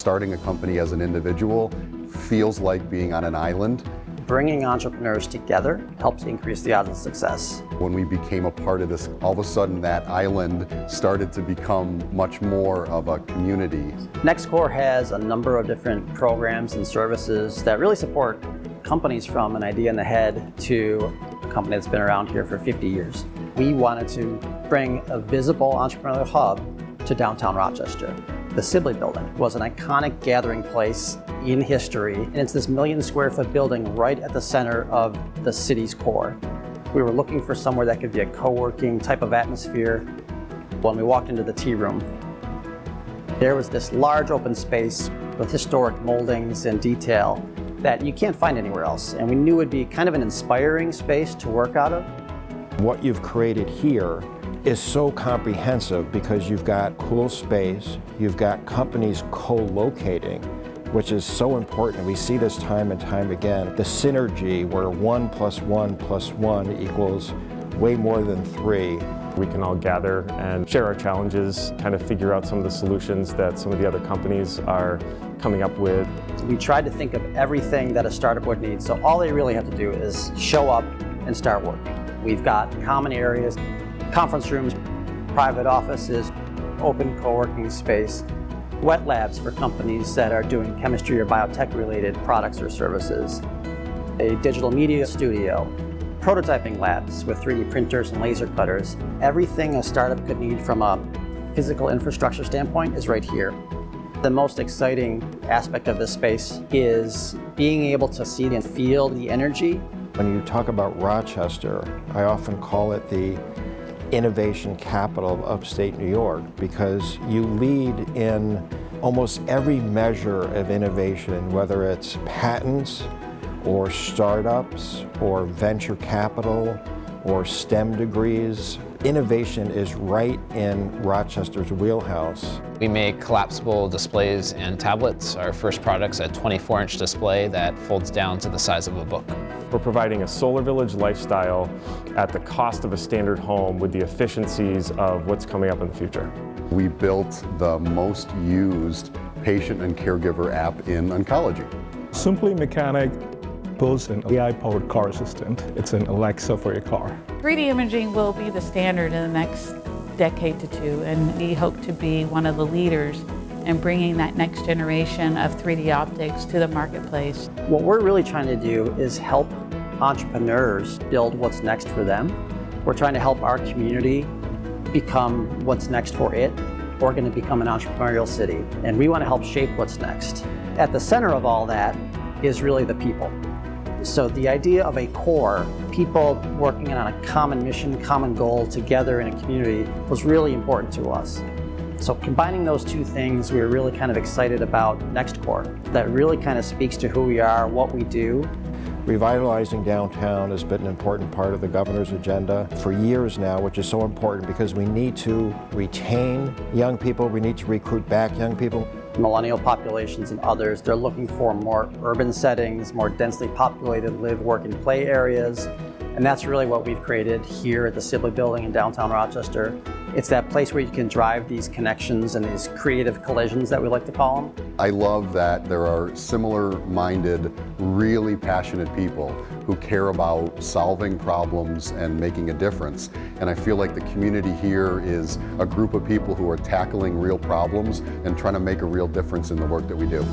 Starting a company as an individual feels like being on an island. Bringing entrepreneurs together helps increase the odds of success. When we became a part of this, all of a sudden that island started to become much more of a community. NextCorps has a number of different programs and services that really support companies from an idea in the head to a company that's been around here for 50 years. We wanted to bring a visible entrepreneurial hub to downtown Rochester. The Sibley Building was an iconic gathering place in history, and it's this 1 million square foot building right at the center of the city's core. We were looking for somewhere that could be a co-working type of atmosphere. When we walked into the tea room, there was this large open space with historic moldings and detail that you can't find anywhere else, and we knew it would be kind of an inspiring space to work out of. What you've created here is so comprehensive because you've got cool space, you've got companies co-locating, which is so important. We see this time and time again. The synergy where 1 + 1 + 1 equals way more than 3. We can all gather and share our challenges, kind of figure out some of the solutions that some of the other companies are coming up with. We tried to think of everything that a startup would need, so all they really have to do is show up and start working. We've got common areas, conference rooms, private offices, open co-working space, wet labs for companies that are doing chemistry or biotech related products or services, a digital media studio, prototyping labs with 3D printers and laser cutters. Everything a startup could need from a physical infrastructure standpoint is right here. The most exciting aspect of this space is being able to see and feel the energy. When you talk about Rochester, I often call it the innovation capital of upstate New York because you lead in almost every measure of innovation, whether it's patents or startups or venture capital or STEM degrees. Innovation is right in Rochester's wheelhouse. We make collapsible displays and tablets. Our first product's a 24-inch display that folds down to the size of a book. We're providing a solar village lifestyle at the cost of a standard home with the efficiencies of what's coming up in the future. We built the most used patient and caregiver app in oncology. Simply Mechanic builds an AI-powered car assistant. It's an Alexa for your car. 3D imaging will be the standard in the next decade to two, and we hope to be one of the leaders in bringing that next generation of 3D optics to the marketplace. What we're really trying to do is help entrepreneurs build what's next for them. We're trying to help our community become what's next for it. We're going to become an entrepreneurial city, and we want to help shape what's next. At the center of all that is really the people. So the idea of a core, people working on a common mission, common goal together in a community was really important to us. So combining those two things, we were really kind of excited about NextCorps. That really kind of speaks to who we are, what we do. Revitalizing downtown has been an important part of the governor's agenda for years now, which is so important because we need to retain young people, we need to recruit back young people. Millennial populations and others, they're looking for more urban settings, more densely populated live, work, and play areas. And that's really what we've created here at the Sibley Building in downtown Rochester. It's that place where you can drive these connections and these creative collisions that we like to call them. I love that there are similar-minded, really passionate people who care about solving problems and making a difference. And I feel like the community here is a group of people who are tackling real problems and trying to make a real difference in the work that we do.